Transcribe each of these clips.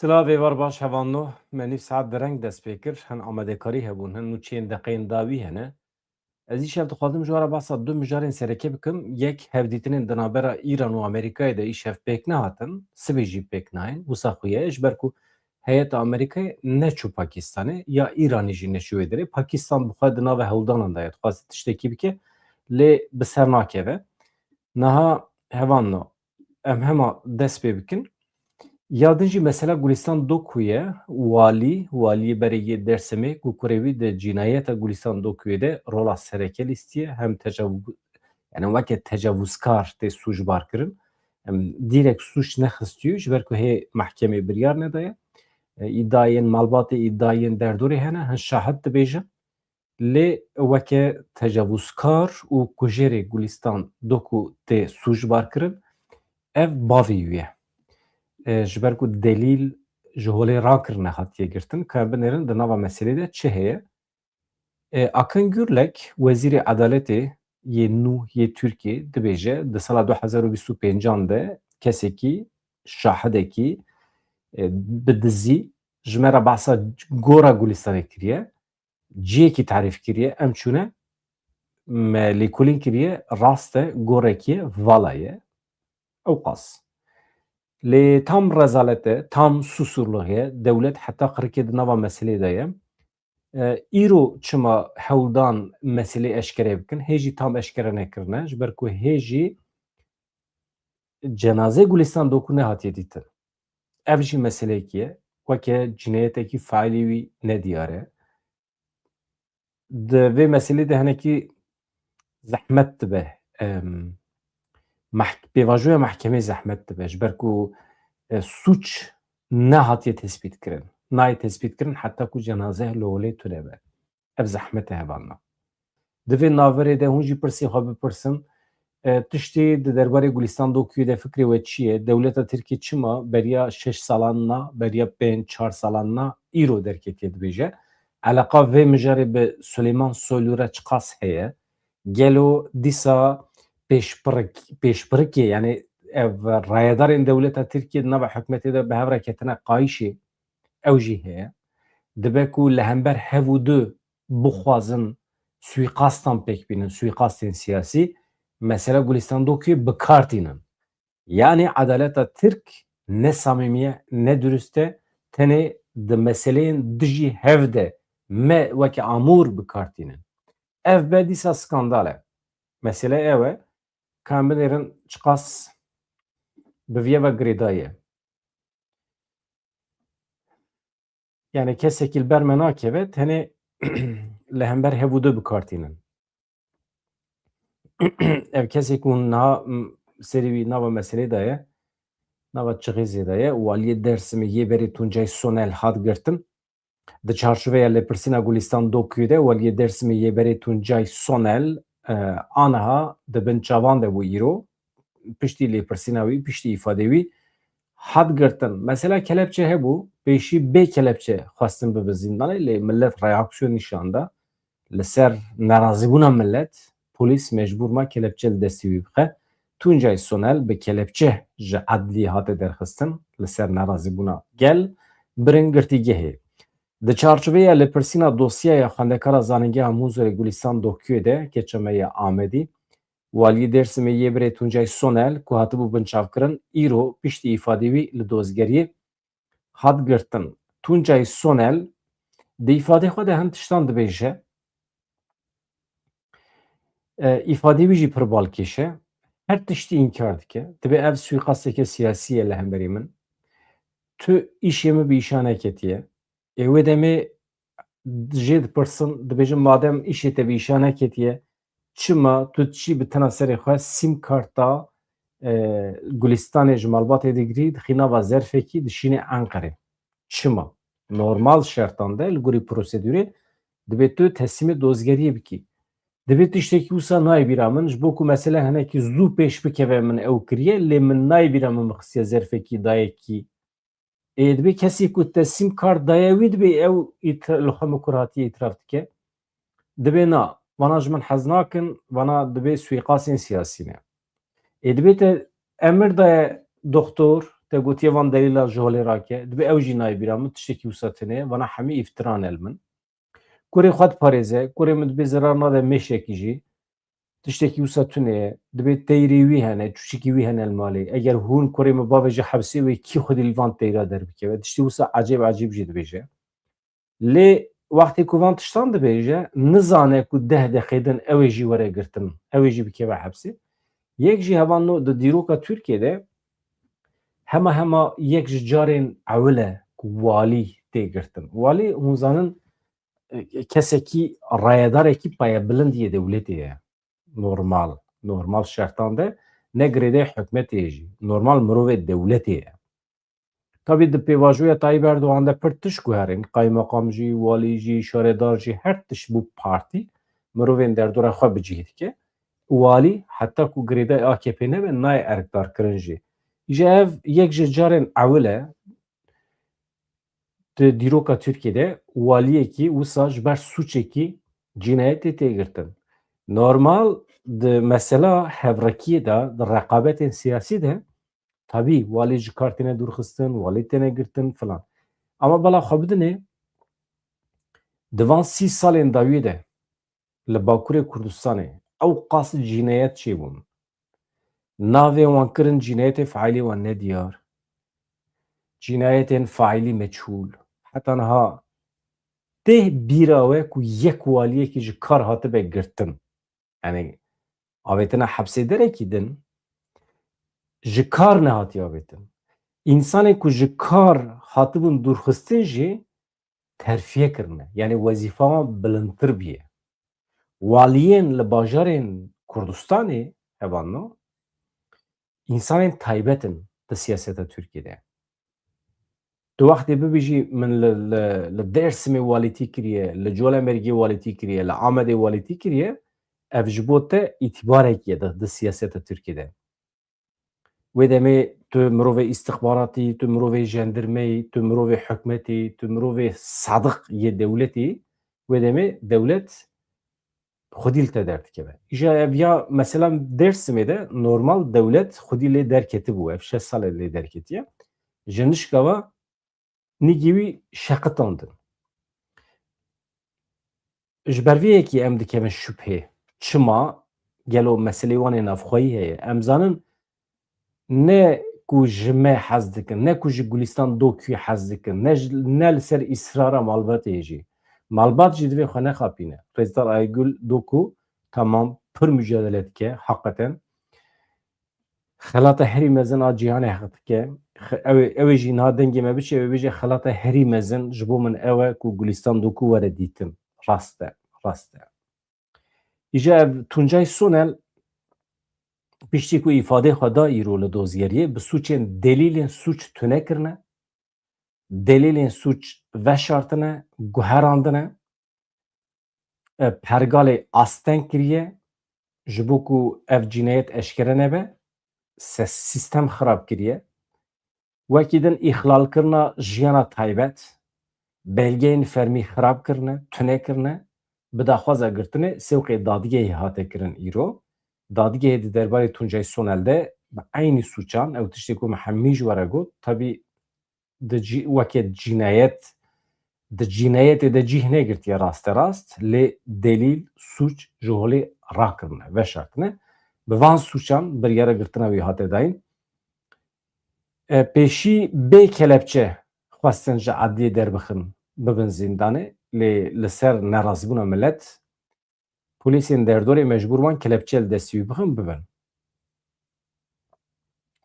Silavê war baş hevanno me nîv saet bi reng dest pê kir hin amadekarî hebûn hin û çiyên deqeyên dawî hene. Ez îşev dixwazim ji wara behsa du mijarên sereke bikim. Yek hevdîtinên di navbera Îran û Amerîkayê de îşev pêk nehatin, sibê jî pêk nayên. Wisa xwe ye ji ber ku heyeta Amerîkayê neçû Pakistanê ya Îranê jî neçû wê derê. Pakistan bi xwe di nava hewldanan de ye dixwaze tiştekî bike lê bi ser nakeve. Niha hevanno em hema dest pê bikin. Yadin jî mesela Gulistan Doku'ye waliyê berê Dêrsimê ku kurê wî di cinayeta Gulistan Dokuyê de rola sereke lîstiye hem yani weke tecavuzkar tê sûcbar kirin. Em direkt suç nexistiye ji ber ku hê mehkemê biryar nedaye. İddiayên malbatê îddiayên derdorê hene hin şahid dibêjin. Lê weke tecavuzkar û kujerê Gulistan Doku tê sûcbar kirin ev bavê wî ye. Ji ber ku delîl ji holê rakirine hatiye girtin ka binêrin di nava meselê de çi heye. Akın Gürlek Wezîrê Edaletê yê nû yê Tirkiye dibêje di sala 2025 de kesekî şahidekî bi dizî ji me re behsa gora Gulistanê kiriye, ciyekî tarîf kiriye, em çûne me lêkolîn kiriye rast e gorekî ye, vala ye. Ew qas. Lê tam rezalet e, tam susurluğê ye, dewlet heta xirikê di nava meselê de ye. Îro çima hewldan meselê eşkerê bikin, hê jî tam eşkere nekirine ji ber ku hê jî cenazê Gulistan Doku nehatiye dîtin. Ev jî meselekî ye, weke cinayetekî failî wî nediyar e. Di vê meselê de hinekî zehmet dibe. Pêvajoya mehkemê zehmet dibe ji ber ku suç nehatiye tespît kirin. Nayê tespît kirin heta ku cenaze li holê tune be. Ev zehmet e hevanna. Di vê naverê de hûn jî pirsê xwe bipirsin tiştê di derbarê Gulistan Dokuyê de fikrê we çi ye? Dewleta Tirkiye çima beriya 6 salan na, beriya 5-4 salan na îro derketiye dibêje. Eleqa vê mijarê bi Süleyman Soylu re çi qas heye? Gelo dîsa pêşbirikê yani ev rayedarên dewleta Tirkiye di nava hikûmetê de bi hev re ketine qayîşê ew jî heye. Dibe ku li hember hev û du bixwazin suîqastan pêk bînin, suîqastên siyasî, mesela Gulistan Dokuyê bi kar tînin. Yani edaleta Tirk ne samimiye ne dürüst e, tenê di meseleyên dijî hev de me weke amûr bi kar tînin. Ev be dîsa skandal e. Mesele ew e ka em binêrin çi qas bi vî ve girêdayî ye. Yani kesekî li ber me nakeve tenê li hember hev û du bi kar tînin. Ev kesekî hûn niha serî wî nava meselê de ye, nava Çixêzê de ye, waliyê Dêrsimê yê berê Tuncay Sonel hat girtin. Di çarşoveya lêpirsîna Gulistan Dokuyê de waliyê Dêrsimê yê berê Tuncay Sonel aniha di bin çavan de bû îro piştî lêpirsîna wî, piştî îfadê wî hat girtin. Mesela kelepçe hebû, pêşî bê kelepçe xwestin bibe zîndanê lê millet reaksiyon nîşan da. Li ser nerazîbûna millet polîs mecbûr ma kelepçe li destê wî bixe. Tuncay Sonel bi kelepçe ji edlî hate derxistin li ser nerazîbûna gel birin girtîgehê. Di çarçoveya lêpirsîna dosyaya xwendekara zanîngeha Mûzerê Gulistan Dokuyê de Keçemeya Amedî, waliyê Dêrsimê yê birê Tuncay Sonel ku hatibû binçavkirin îro piştî îfadê wî li dozgeriyê hat girtin. Tuncay Sonel di îfadê xwe de hin tiştan dibêje. İfadê wî jî pir balkêş e. Her tiştî înkar dike. Dibe ev suîqasteke siyasî ye li hemberî min. Tu îşê min bi îşa neketiye. Wê demê jê dipirsin dibêjin madem îşê te bi îşa neketiye çima tu çî bi tena serê xwe sîm karta Gulistanê ji malbatê digirî dixî nava zerfekî dişîne Enqerê. Çima? Normal şertan de li gorî prosedûrê dibe tu teslîmê dozgeriyê bikî. Divê tiştekî wisa nayê bîra min ji bo ku mesela hinekî zû pêş bikeve min ew kiriye lê min nayê bîra min bixistiye zerfekî dayekî. Divê kesî ku te sîm kart daye wî dibe ew li xwe min kur hatiye îtiraf dike. Dibe na, vana ji min hez nakin, vana dibe suîqasên siyasî ne. Divê te emir daye doktor te gotiye van delîla ji holê rake, dibe ew jî nayê bîra min tiştekî wisa tune wana hemî îftiran el min. Kurê xwe diparêze, kurê min dibe zerar nade meşekî jî, tiştekî wisa tune ye, dibe teyrê wî hene, çûçikî wî hene li malê. Eger hûn kurê min bavê ji hebsê wê kî xwedî li van teyra derbikeve, tiştî wisa ecêb ecêb jî dibêje. Lê wextê ku van tiştan dibêje, nizane ku 10 deqê din ew ê jî were girtin, ew ê jî bikeve hebsê. Yek jî hevan no di dîroka Tirkiyeyê hema yek ji carên ewil e ku walî tê girtin. Walî hûn zanin kesekî rayedarekî payebilindiyê dewletê ye. Normal şertan de ne girêdayê hikûmetê jî. Normal mirovê dewletê ye. Tabii di pêvajoya Tayyip Erdogan de pir tişt guherîn. Kaymakam jî, walî jî, şaredar jî her tişt bû partî mirovên derdora xwe bicih dike. Walî heta ku girêdayê AKP nebe nayê erkdarkirin jî. Ji ev yek ji carên ewil e di dîroka Tirkiyeyê waliyekî wisa ji ber sûçekî cinayetê tê girtin. Normal di mesela hevrekiyê de di reqabetên siyasî de tabii walî ji kar têne dûrxistin, walî têne girtin filan. Ama bela xwe bidinê di van 30 salên dawî de li Bakurê Kurdistanê ew qas cinayet çêbûn. Navê wan kirin cinayetê faîlî wan nediyar. Cinayetên faîlî meçhûl. Heta niha tê bîra we ku yek waliyekî ji kar hatibe girtin. Yani avêtina hebsê derekî din ji kar nehatiye avêtin. İnsanê ku ji kar hatibin dûrxistin jî terfiye kirine. Yani wezîfa wan bilindtir bîye. Waliyên li bajarên Kurdistanê hevan no însanên taybet in di siyaseta Tirkiyeyê. Tu wextê bibêjî min li Dêrsimê walîtî kiriye, li Colemêrgê walîtî kiriye, li Amedê walîtî kiriye, ev ji bo te îtîbarekî ye di siyaseta Tirkiyeyê. Wê demê tu mirovê îstixbaratî, tu mirovê jendirmeyî, tu mirovê hikûmetî, tu mirovê sadiq yê dewletî, wê demê dewlet xwedî li te derdikeve. Îja ev ya mesela Dêrsimê de normal dewlet xwedî lê derketibû, ev 6 salê lê derketiye. Ji nişka we nîgî wî şeqitandin. Ji ber vê yekî em dikevin şüphê. Çima gelo meselê wan ê navxweyî heye. Em zanin ne ku ji me hez dikin, ne ku ji Gulîstan Dokûyê hez dikin, ne li ser îsrara malbatê jî. Malbat jî divê xwe nexapîne. Rêzdar Aygül Dokû tamam pir mücadele dike heqeten. Xelata herî mezin a cîhanê heq dike. Ew ê jî niha dengê me biçe ew ê bêje xelata herî mezin ji bo min ew e ku Gulîstan Dokû were dîtin. Rast e. Îja ev Tuncay Sonel piştî ku îfadê xwe da îro li dozgeriyê bi sûçên delîlên sûç tune kirine, delîlên sûç veşartine, guherandine, pergalê asten kiriye ji bo ku ev cinayet eşkere nebe, sîstem xirab kiriye. Wekî din îxlalkirina jiyana taybet, belgeyên fermî xirab kirine, tune kirine, bi daxwaza girtinê sewqê dadgehê hate kirin îro. Dadgehê di derbarê Tuncay Sonel de bi aynî sûçan ew tiştê ku me hemî ji were got tabii weke cinayet di cinayetê de cih negirtiye rasterast lê delîl sûç ji holê rakirine, veşartine. Bi van sûçan biryara girtina wî hate dayîn. Pêşî bê kelepçe xwestin ji edliyê derbixin bibin zîndanê lê li ser nerazîbûna millet polîsên derdorê mecbûr wan kelepçe li destî wî bixin bibin.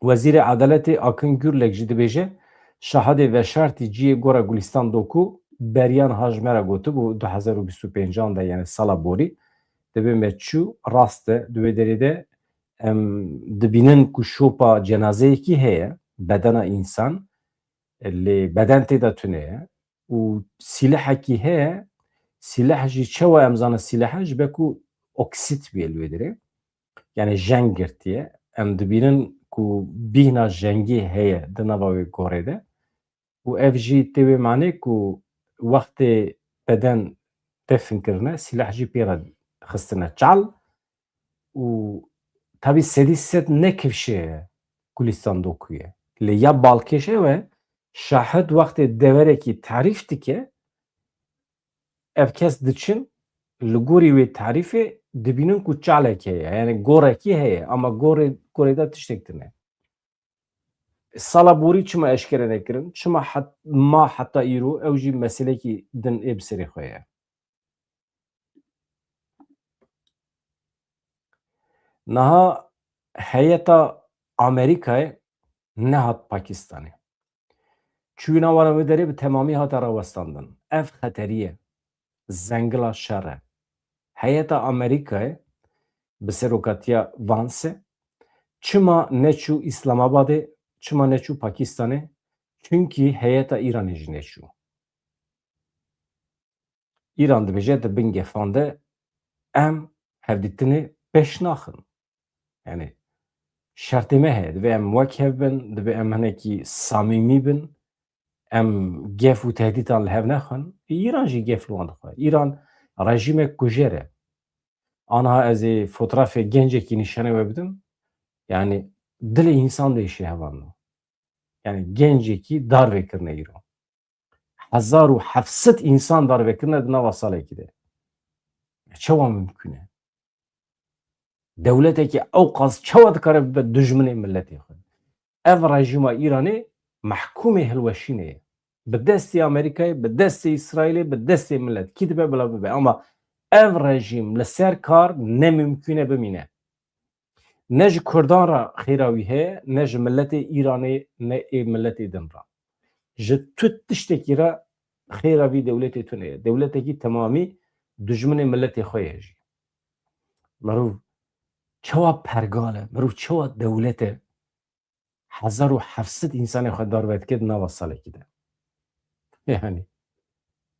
Wezîrê Edaletê Akın Gürlek jî dibêje şahadê veşartî ciyê gora Gulîstan Dokû beriyan hajmera gotibû 2025 de yani sala borî dibe me çû rast e di wê derê de em dibînin ku şopa cenazeyekî heye bedena însan lê beden tê de tune ye û sîlehekî heye sîleh jî çawa em zanin sîlehe ji ber ku oksît bûye li wê derê yani jeng girtiye em dibînin ku bîhna jengî heye di nava wê gorê de û ev jî tê wê manê ku wextê beden defn kirine sîleh jî pê re xistine çal û tabii sedî sed ne kevşê ye Gulîstan Dokûyê. Li ya balkêşe we şahid wextê deverekî tarîf dike, ev kes diçin li gorî wê tarîfê dibînin ku çalekê ye. Yani gorekî heye ama gorê de tiştek tune. Sala borî çima eşkere nekirin? Çima heta îro ew jî meselekî din ê bi serê xwe ye. Niha heyeta Amerîkayê nehat Pakistanê. Çûna wan wê derê bi temamî hate rawestandin. Ev xeterî ye. Zengila şer e. Heyeta Amerîkayê bi seroketiya Vance çima neçû İslamabadê, çima neçû Pakistanê? Çünkü heyeta İranê jî neçû. İran dibêje di bin gefan de em hevdîtinê pêş naxin. Yani şertê me heye divê em wek hev bin, divê em hinekî samîmî bin, em gef û tehdîtan li hev nexin. İran jî gef li wan dixwe. İran rejîmek kujêr e. Aniha ez ê fotoğrafê gencekî nîşanê we bidim. Yani dilê însan değişî hevan. Yani gencekî dar vekirine îro. 1700 insan dar vekirine di nava salekî de. Çawa mümkün e? Devletekî ew qas çawa dikare bibe dijminê milletê xwe? Ev rejîma İranê mehkûmê hilweşînê ye. Bi destê Amerîkayê, bi destê İsraîlê, bi destê millet. Kî dibe bila bibe. Ama ev rejîm li ser kar ne mümkün e bimîne. Ne ji Kurdan ra xêra wî heye, ne ji milletê İranê, ne ê milletê din ra. Ji tu tiştekî re xêra vî dewletê tune ye. Dewletekî temamî dijminê milletê xwe ye jî. Mirov çawa pergal e, mirov çawa dewlet e 1700 însanê xwe dar vedike di nava salekî de. Yani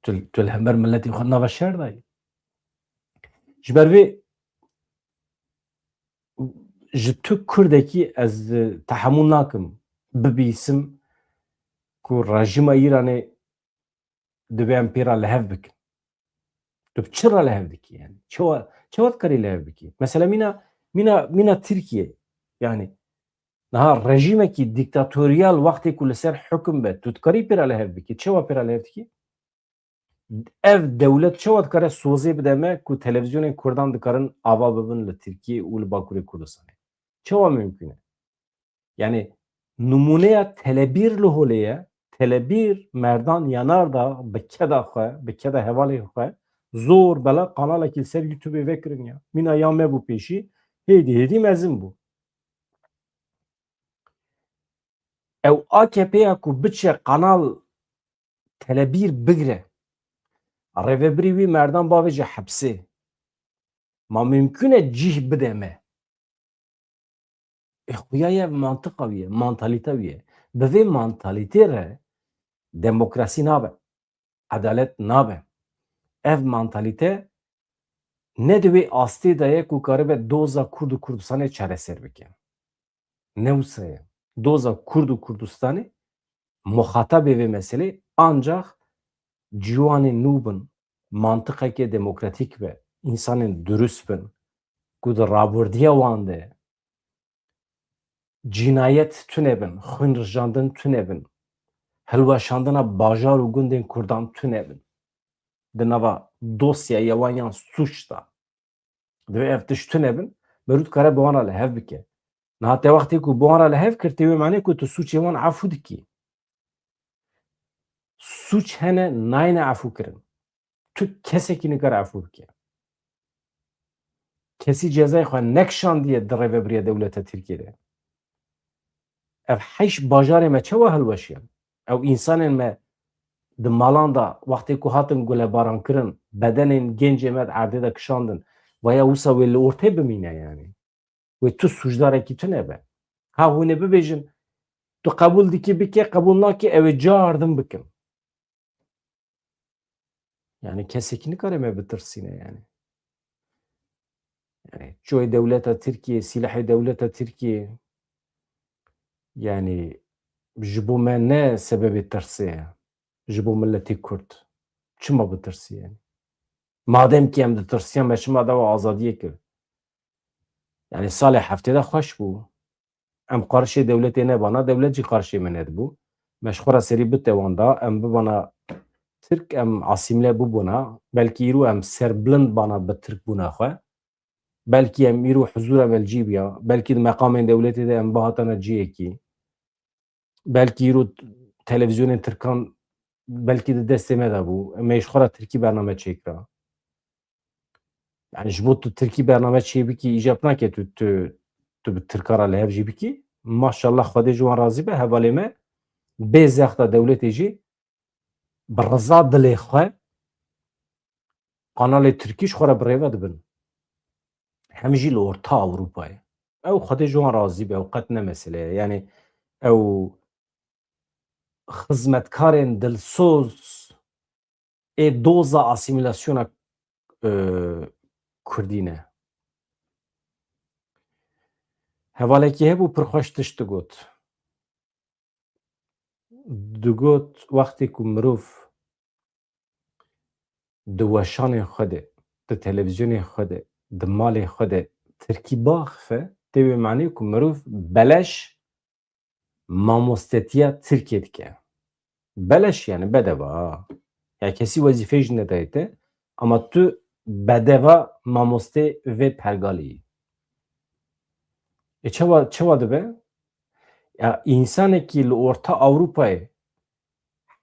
tu li hember milletê xwe nava şer dayî. Ji ber vê ji tu Kurdekî ez tehemûl nakim bibîsim ku rejîma İranê dibe em pêra li hev bikin. Tu çi ra li hev dikî yani? Çawa dikarî li hev bikî? Mesela mîna Tirkiye yani niha rejîmekî dîktatorîyal wextê ku li ser hukm be tu dikarî pêra li hev bikî? Çawa pêra li hev dikî? Ev dewlet çawa dikare sozê bide me ku televizyonên Kurdan dikarin ava bibin li Tirkiye û li Bakurê Kurdistanê? Çawa mümkün e? Yani numuneya telebîr li holê ye, telebîr merdan yanar da bi keda xwe, bi keda hevalê xwe zor bela kanalekî li ser YouTube'ê vekirin ya. Mîna ya me bû pêşî, hêdî mezin bû. Ew AKP'ya ku biçe kanal telebîr bigire, rêvebirî wî merdan bavê ji hepsê. Ma mümkün e cih bide me. Xuya ye mantıqa wî ye, mantalîte wî ye. Bi vê mantalîtê re demokrasî nabe, edalet nabe. Ev mantalîte ne di wê astê de ye ku karibe doza Kurd û Kurdistanê çareser bike. Ne wisa ye? Doza Kurd û Kurdistanê muhatebê vê meselê ancak ciwanên nû bin, mantiqekê demokratîk be, însanên durust bin, ku di rabordiya wan de cinayet tune bin, xwîn rijandin tune bin, hilweşandina bajar û gundên Kurdan tune bin. Di nava dosyaya wan yan suç da. Divê ev tişt tune bin, mirov dikare bi wan re li hev bike. Niha te wextê ku bi wan re li hev kir, têwê manê ku tu suçê wan efû dikî. Suç hene nayêne efû kirin. Tu kesekî nikare efû bike. Kesî cezayê xwe nekişandiye di rêveberiya dewleta Tirkiyeyê. Ev heş bajarê me çawa hilweşiyan? Ew însanên me di malan da wextê ku hatin gulebaran kirin, bedenên gencê me di erdê de kişandin, veya wisa wê li ortê bimîne yani. Wê tu suçdarekî tune be. Ha hûn ê bibêjin tu qebûl dikî bike, qebûl nakî ew ê cardim bikin. Yani kesekî nikare me bitirsîne yani. Yani çoyê dewleta Tirkiye, silahê dewleta Tirkiye yani ji bo me ne sebebê tirsê ye ji bo milletê Kurd. Çima bitirsî yani? Madem ki em ditirsiyan me çima dawa azadiyê kir. Yani salê heftê de xweş bû. em qarşê devletê nebana, devlet jî qarşê min nedibû. Meşxwara serî bitewanda, em bibana Tirk, em asîmile bibûna, belkî îro em serbilind bana bi Tirkbûna xwe. Belkî em îro huzûra me li cî biya, belkî di meqamên devletê de em bihatine ciyekî. Belkî îro televizyonên Tirkan belkî di destê me de bû. Em mêşxwara Tirkî bername çêkira. Yani ji bo tu Tirkî bername çêbikî îjab nake tu bi Tirkara li hev jî bikî. Maşallah Xwedê ji wan razî be, hevalê me bê zexta dewletê jî bi riza dilê xwe kanalê Tirkî ji xwe re bi rêve dibin. Hem jî li Orta Ewropayê. Ew Xwedê ji wan razî be, ew qet ne mesele ye. Yani ew xizmetkarên dilsoz ê doza asîmîlasyona Kurdî ne. Hevalekî hebû pir xweş tişt digot. Digot wextê ku mirov di weşanên xwe de, di televizyonê xwe de, di malê xwe de Tirkî biaxife, tê wê manî ku mirov beleş mamostetiya Tirkiyê dike. Beleş yani bedeva. Ya kesî wezîfeyê jî nedayê te ama tu bedeva mamostê vê pergalî yî. Çawa dibe? Ya însanekî li Orta Ewropayê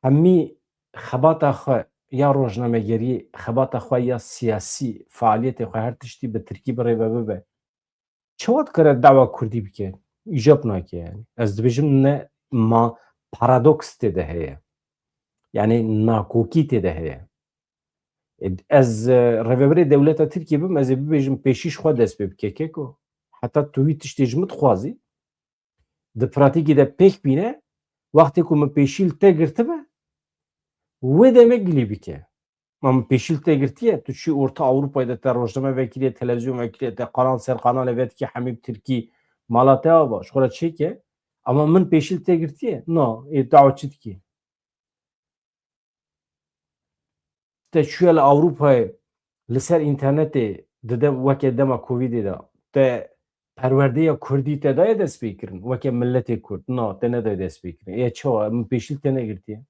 hemî xebata xwe ya rojnamegerî, xebata xwe ya siyasî faaliyetê xwe her tiştî bi Tirkî bi rêve bibe. Çawa dikare dawa Kurdî bike? İjab nake yani. Ez dibêjim ne paradoks têde heye. Yani nakokî têde heye. Ez rêveberê dewleta Tirkiye bim, ez ê bibêjim pêşî ji xwe dest pê bike keko. Heta tu wî tiştê ji min dixwazî, di pratikê de pêk bîne, wextê ku min pêşî li te girtibe, wê demê gilî bike. Ma min pêşî li te girtiye, tu çû Orta Ewropayê de te rojname vekîlê, televizyon vekîlê te qanal ser qanalê ve dikî hemî bi Tirkî mala te ava, ji xwe re çêke. Ama min pêşî li te girtiye, na, ê dawa çi dikî? Te çûye li Ewropayê li ser înternetê dide weke dema Covidê de te perwerdeya Kurdî te daye dest pêkirin weke milletê Kurd? Na, te nedaye dest pêkirin. Ê çawa min pêşî li te negirtiye?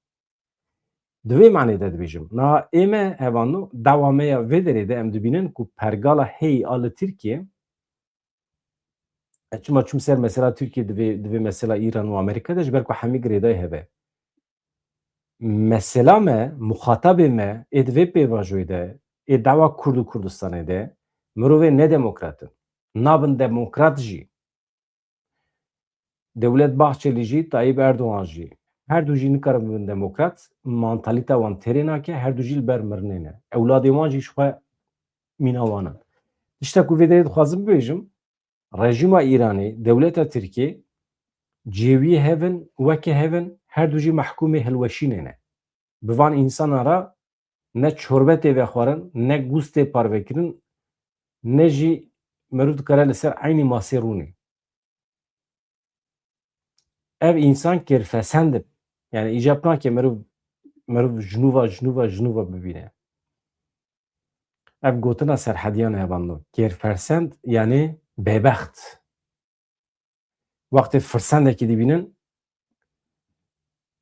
Di vê manê de dibêjim. Niha ême hevano dawa me ya vê derê de em dibînin ku pergala heyî a li Tirkiye çima çûm ser mesela Tirkiye divê mesela İran û Amerîka de ji ber ku hemî girêdayî hebe. Mesela me, muxatabê me ê di vê pêvajoyê de, ê dawa Kurd û Kurdistanê de mirovê nedemokrat in. Nabin demokrat jî. Dewlet Bahçelî jî, Tayyip Erdogan jî. Her du jî nikarin bibin demokrat, mantalîta wan têrê nake, her du jî li ber mirinê ne. Ewladê wan jî ji xwe mîna wan in. Tiştek ku vê derê dixwazim bibêjim, rejima Îranê, dewleta Tirkiye cêwiyê hevin, weke hevin, her du jî mehkûmê hilweşînê ne. Bi van însanan re ne çorbetê vexwarin, ne gustê parvekirin, ne jî mirov dikare li ser eynî masê rûnê. Ev însan kêrfesend in. Yani îcab nake mirov jinûva bibîne. Ev gotina serhediyan hevando. Kêrfersend yani bêbext. Wextê firsendekî dibînin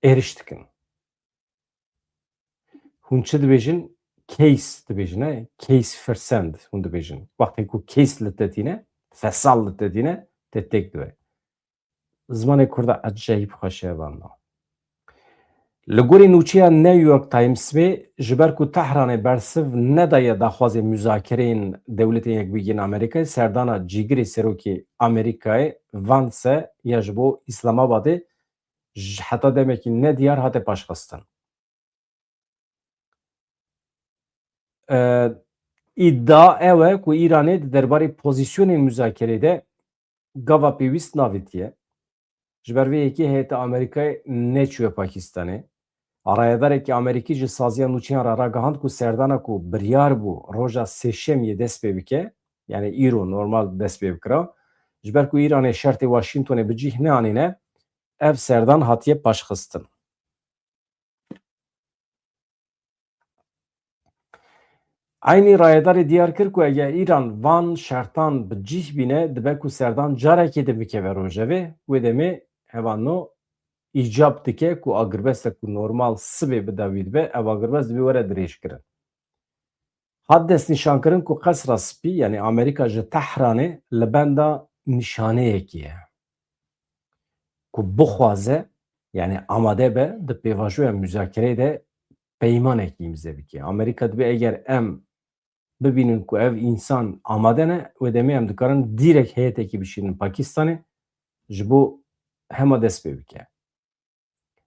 êriş dikin. Hûn çi dibêjin? Case dibêjin, case firsend hûn dibêjin. Wextê ku case li te tîne, fesal li te tîne, te têk dibe. Zimanê Kurd a eceyîb xweş e hevando. Li gorî nûçeya New York Timesê ji ber ku Tehranê bersiv nedaye daxwazê müzakereyên dewletên Yekbûyî Amerîkayê serdana cîgirê serokê Amerîkayê Vance ya ji bo Îslamabadê ji heta demekî nediyar hate paşxistin. İddia ew e ku Îranê di derbarê pozisyonên müzakerê de gava pêwîst navêtiye. Ji ber vê yekê heyeta Amerîkayê neçûye Pakistanê. Arayedarekî Amerîkî ji saziya nûçeyan re ragihand ku serdana ku biryar bû roja sêşemiyê dest pê bike, yani îro normal dest pê bikira, ji ber ku Îranê şertê Washingtonê bi cih neanîne, ev serdan hatiye Aynı rayedarê diyar kir ku eger Îran van şertan bi cih bîne dibe ku serdan carekê dimike ve rojevê wê demê hevano îcab dike ku agirbestek ku normal sibê bide wî dibe ev agirbest dibê were dirêjkirin. Hat destnîşankirin ku qesra spî yani Amerîka ji Tehranê li benda nîşaneyekî ye ku bixwaze yani amade be di pêvajoya müzakereyê de peymanekî imze bike. Amerîka dibe eger em bibînin ku ev însan amade ne wê demê em dikarin dîrek heyetekî bişînin Pakistanê ji bo hema dest pê bike.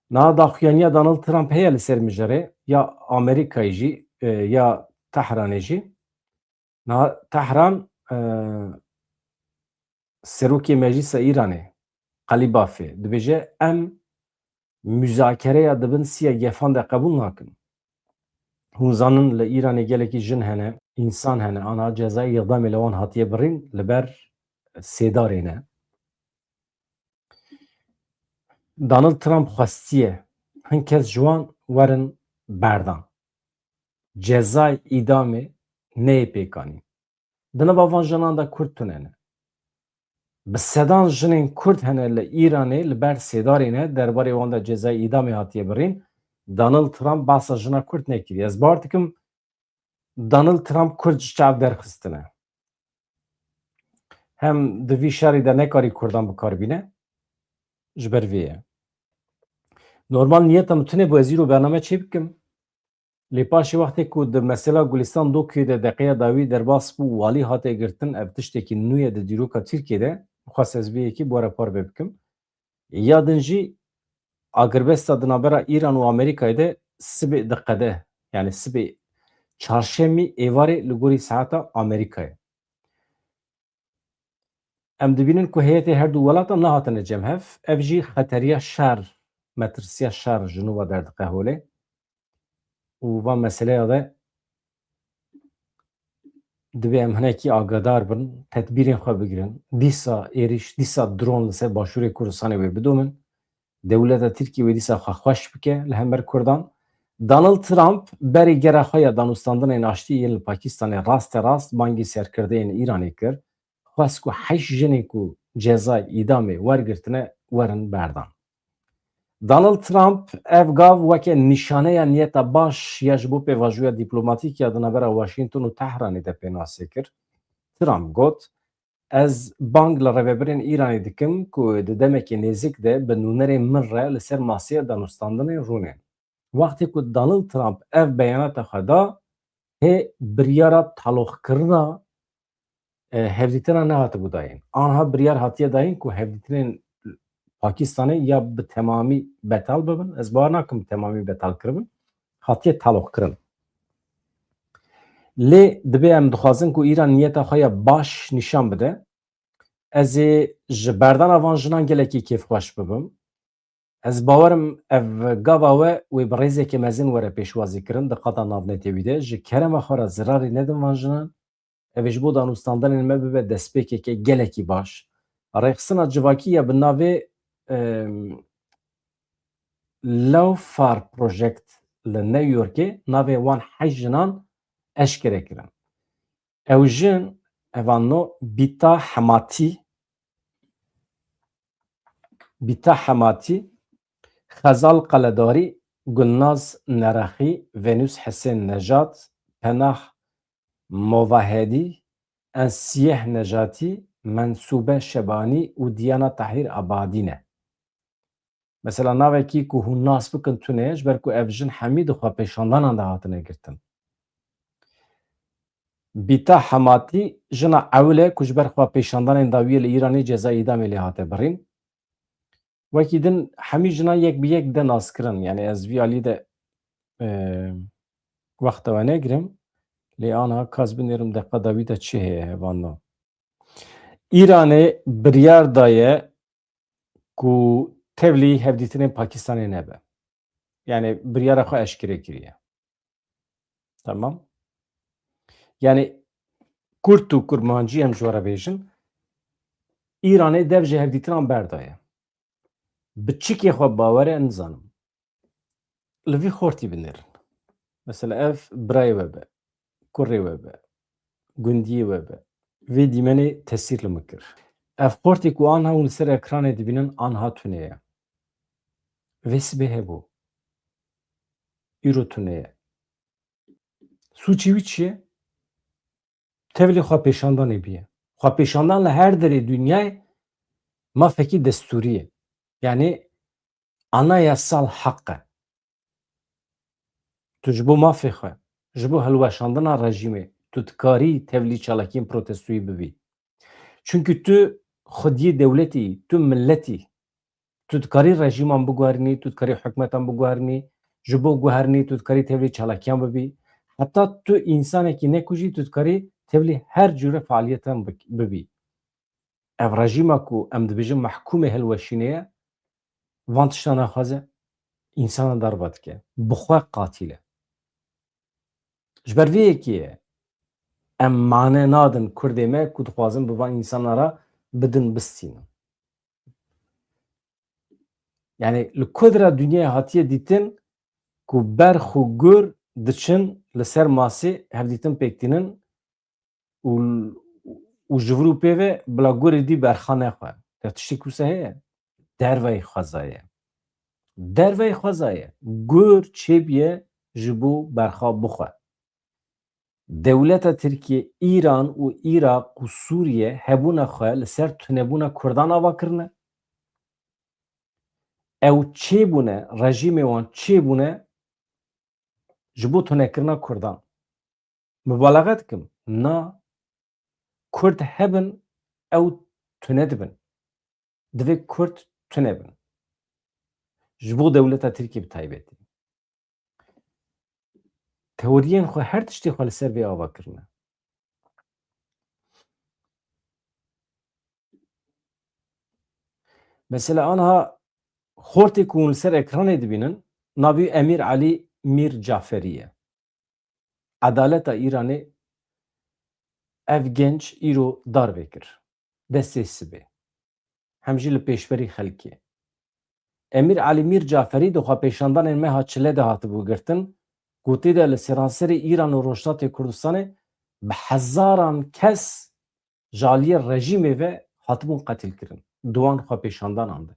Niha daxuyaniya Donald Trump heye li ser mijarê ya Amerîkayê jî ya Tehranê jî. Niha Tehran Serokê Meclîsa Îranê Qelî Bafê dibêje em müzakereya dibin siya gefan de qebûl nakin. Hûn zanin li Îranê gelekî jin hene, însan hene, aniha cezayê îdamê li wan hatiye birîn li ber sêdarê ne. Donald Trump xwestiye hin kes ji wan werin berdan. Cezayê îdamê neyê pêkanîn. Di nava van jinan de Kurd tune ne. Bi sedan jinên Kurd hene li Îranê li ber sêdarê ne derbarê wan de cezayê îdamê hatiye birîn. Donald Trump basa jina Kurd nekiriye. Ez bar dikim Donald Trump Kurd ji çav derxistine. Hem di vî şerî de nekarî Kurdan bikarbîne ji ber vê ye. Normal niyeta min tune bu ez îro bername çê bikim. Lê paşê wextê ku di mesela Gulistan Dokyo'yê de deqeya dawî derbas bû walî hate girtin ev tiştekî nû ye di dîroka Tirkiyeyê xwest ez vê yekî bu re par vê bikim. Ya din jî agirbesta di navbera Îran û Amerîkayê de sibê di qede yani sibê çarşemî êvarê li gorî saeta Amerîkayê. Em dibînin ku heyetê her du welatan nehatine cemhev ev jî xeteriya şer metirsiya şer ji nû ve derdike holê û van meseleya de divê em hinekî agadar bin, tedbîrên xwe bigirin. Dîsa êriş, dîsa dron li ser başûrê Kurdistanê wê bidomin. Dewleta Tirkiye wê dîsa xwe xweş bike li hember Kurdan. Donald Trump berê gera xwe ya danûstandinên aştî yên li Pakistanê raste rast bangê serkirdeyên Îranê kir. Xwest ku heşt jinê ku cezayê îdamê wergirtine werin berdan. Donald Trump ev gav weke nîşaneya niyeta baş ya ji bo pêvajoya dîplomatîk ya di navbera Washington û Tehranê de pênasê kir. Trump got, ez bang li rêveberên Îranê dikim ku di demekê nêzik de bi nûnerên min re li ser masaya danûstandinên rûnê. Wextê ku Donald Trump ev beyanata xwe da, hê biryara taloxkirina hevdîtina nehatibû dayîn. Aniha biryar hatiye dayîn ku hevdîtinên Pakistanê ya bi temamî betal bibin, ez bar nakim bi temamî betal kiribin, hatiye taloxkirin. Lê dibe em dixwazin ku Îran niyeta xwe ya baş nîşan bide. Ez ê ji berdana van jinan gelekî kêfxweş bibim. Ez bawerim ev gava we wê bi rêzekê mezin were pêşwazîkirin di qata navnetê wî de ji kerema xwe re zirarî nedin van jinan. Ev ê ji bo danûstandanên me bibe destpêkeke gelekî baş. Rêxistina civakî ya bi navê Lawfare Project li New Yorkê navê wan heşt jinan eşkere kirin. Ew jin evano Bîta Hematî, Xezal Qeledarî, Gulnaz Nerexî, Venûs Hesên Nejat, Penah Movahedî, Ensiyeh Nejatî, Mensûbe Şebanî û Diyana Tahîr Abadî ne. Mesela navekî ku hûn nas bikin tune ji ber ku ev jin hemî di xwe pêşandanan de hatine girtin. Bîta Hematî jina ewil e ku ji ber xwe pêşandanên dawiyê li Îranê cezayê îdamê lê hate birîn. Wekî din hemî jinan yek bi yek de naskirin. Yani ez vî alî de wexta we negirim. Lê aniha kas binêrim deqa dawî de çi heye hevano. Îranê biryar daye ku tevlî hevdîtinên Pakistanê nebe. Yani biryara xwe eşkere kiriye. Tamam. Yani Kurd û Kurmancî em ji were bêjin Îranê dev ji hevdîtinan berdaye. Bi çikê xwe bawer e nizanim. Li vî xortî binêrin. Mesela ev birayê we be. kurê we be, gundiyê we be. Vê dîmenê tesîr li min kir. Ev xortê ku an hewin li ser ekranê dibînin anha tune ye. Vê sibê hebû. Îro tune ye. Sûcî wî çi ye? Tevlî xwepêşandanê bîye. Xwepêşandan li her derê dunyayê mafekî destûrî ye. Yani anayasal hak e. Tu ji bo mafê xwe, ji bo hilweşandina rejîmê tu dikarî tevlî çalakiyên protestoyî bibî. Çünkü tu xwediyê dewletî, tu milletî. Tu dikarî rejîman biguherînî, tu dikarî hikûmetan biguherînî, ji bo guhernî tu dikarî tevlî çalakiyan bibî. Heta tu însanekî ne ku jî tu dikarî tevlî her cûre fealiyetan bibî. Ev rejîma ku em dibêjin mehkûmê hilweşînê ye, van tiştan naxwaze, însanan darva dike. Bi xwe qatîl e. Ji ber vê yekê ye em mane nadin Kurdê me ku dixwazin bi van însanan re bidin bistînin. Yani li kudra dünyaya hatiye dîtin ku berx û gur diçin li ser masê hevdîtin pêktînin û ji vir û pê ve bila gurê dî berxa nexwe. Tev tiştê ku se heye? Derveyê xweza ye. Derveyê xweza ye. Gur çêbûye ji bo berxa bixwe. Dewleta Tirkiye, İran û Iraq û Sûriye hebûna xwe li ser tunebûna Kurdan ava kirine. Ew çêbûne, rejîmê wan çêbûne ji bo tunekirina Kurdan. Mübalağa dikim? Na. Kurd hebin ew tune dibin. Divê Kurd tune bin. Ji bo dewleta Tirkiye bi taybetî. Teoriyên xwe her tiştê xwe li ser vê ava kirine. Mesela anha xortê ku hûn li ser ekranê dibînin navî Emîr Alî Mîr Caferî ye. Adaleta Îranê ev genç îro dar vekir. Destê sibê. Hem jî li pêşberî xelkê. Emîr Alî Mîr Caferî di xwepêşandanên meha çile de hatibû girtin gotê de li sêranserê Îran û Rojhilatê Kurdistanê bi hezaran kes ji aliyê rejîmê ve hatibûn qetîlkirin. Di wan xwepêşandanan de.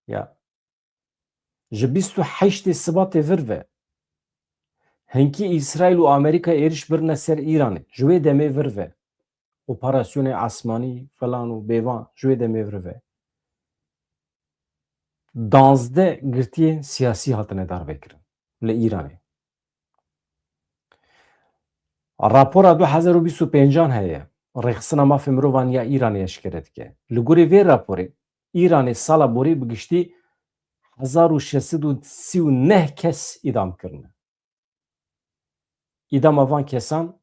Ya ji 28 Sibatê vir ve hinkî İsraîl û Amerîka êriş birine ser Îranê. Ji wê demê vir ve operasyonê esmanî falan û bêvan ji wê demê vir ve. 12 girtiyên siyasî hatine darvekirin li Îranê. Rapora 2025 heye. Rêxistina mafê mirovan ya Îranê eşkere dike. Li gorî vê raporê Îranê sala borî bi giştî 1639 kes îdam kirine. Îdama van kesan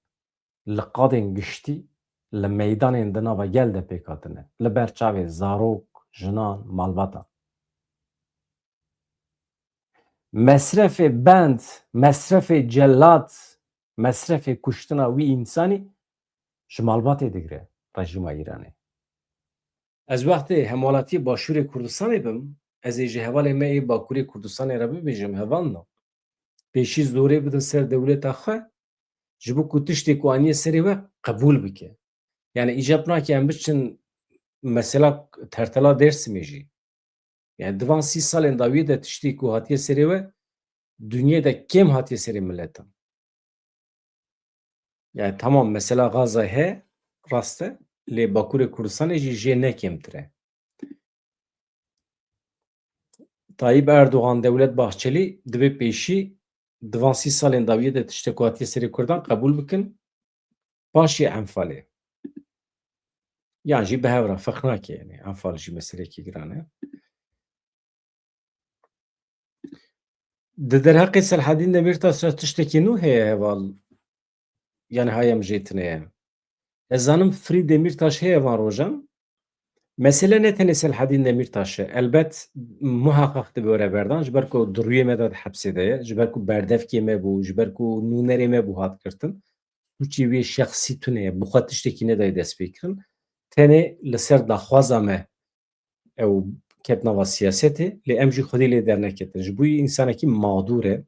li qadên giştî li meydanên di nava gel de pêk hatine. Li ber çavê zarok, jinan, malbatan. Mesrefê bend, mesrefê cellat, mesrefê kuştina wî însanî ji malbatê digire rejîma Îranê. Ez wextê Hemwalatiyê Başûrê Kurdistanê bim, ez ê ji hevalê me ê Bakurê Kurdistanê re bibêjim heval na. Pêşî zorê bidin ser dewleta xwe ji bo ku tiştê ku aniye serê we qebûl bike. Yani îcab nake em biçin mesela tertela Dêrsimê jî. Yani divan 30 salên dawiyê de tiştê ku hatiye serê we dünyayê de kêm hatiye serê milletan. Yani tamam mesela Gaza he rast e lê Bakurê Kurdistanê jî jê ne kêmtir e. Tayyip Erdoğan Devlet Bahçeli divê pêşî divan 30 salên dawiyê de tiştê ku hatiye serê Kurdan qebûl bikin paşê Enfalê. Yan jî bi hev re feq nake yani Enfal jî meselekî giran e. Di derheqê Selhedîn Demirtaş re tiştekî nû heye heval yani hayê em jêtine ye. Ez zanim Firî Demirtaş heye van rojan. Mesele ne tenê Selhedîn Demirtaş e. Elbet muheqeq dibe were berdan ji ber ku di rûyê me de di hepsê de ye, ji ber ku berdevkê me bû, ji ber ku nûnerê me bû hat girtin. Sûcî wê şexsî tune ye. Bi xwe tiştekî nedayê dest pê kirin. Tenê li ser daxwaza me ew ketnava siyasetê lê em jî xwedî lê derneketin. Ji bo yî însanekî mağdur e.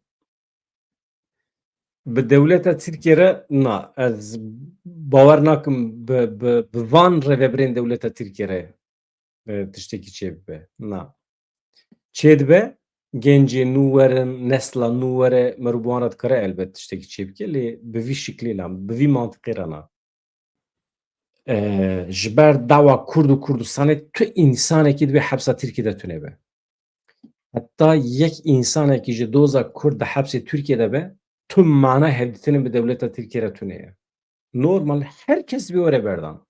Bi dewleta Tirkiye re na, ez bawer nakim bi van rêveberên dewleta Tirkiye re tiştekî çê bibe. Na. Çê dibe gencê nû werin, nesla nû were merû bi wan re dikare elbet tiştekî çê bike lê bi vî şiklî lan, bi vî mantiqê re na. Ji ber dawa Kurd û Kurdistanê tu însanekî dibe hepsa Tirkiye de tune be. Heta yek însanekî ji doza Kurd di hepsê Tirkiye de be, tu mana hevdîtinên bi dewleta Tirkiye re tune ye. Normal herkes divê were berdan.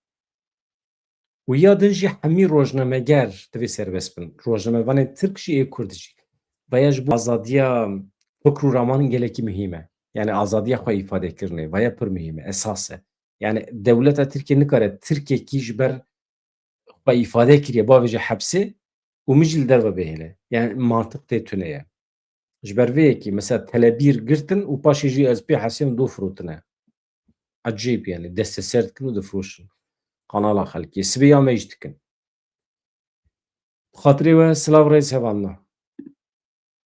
û ya din jî hemî rojnameger divê serbest bin. Rojnamevanên Tirk jî ê Kurd jî. Veya ji bo azadiya fikr û ramanîn gelekî muhîm e. Yani azadiya xwe îfadekirinê veya pir muhîm e, esas e. Yani dewleta Tirkiye nikare Tirkekî ji ber xwe îfade kiriye bavê jî hepsê û min jî li derve bihêle. Yani mantiq tê tune ye. Ji ber vê yekî mesela telebîr girtin û paşê jî ez pê hesiyam dû firotine. Ecêb yani deste ser dikin û difroşin. Kanala xelkê. Sibê ya me jî dikin. Bi xatirê we silav reis hevalna.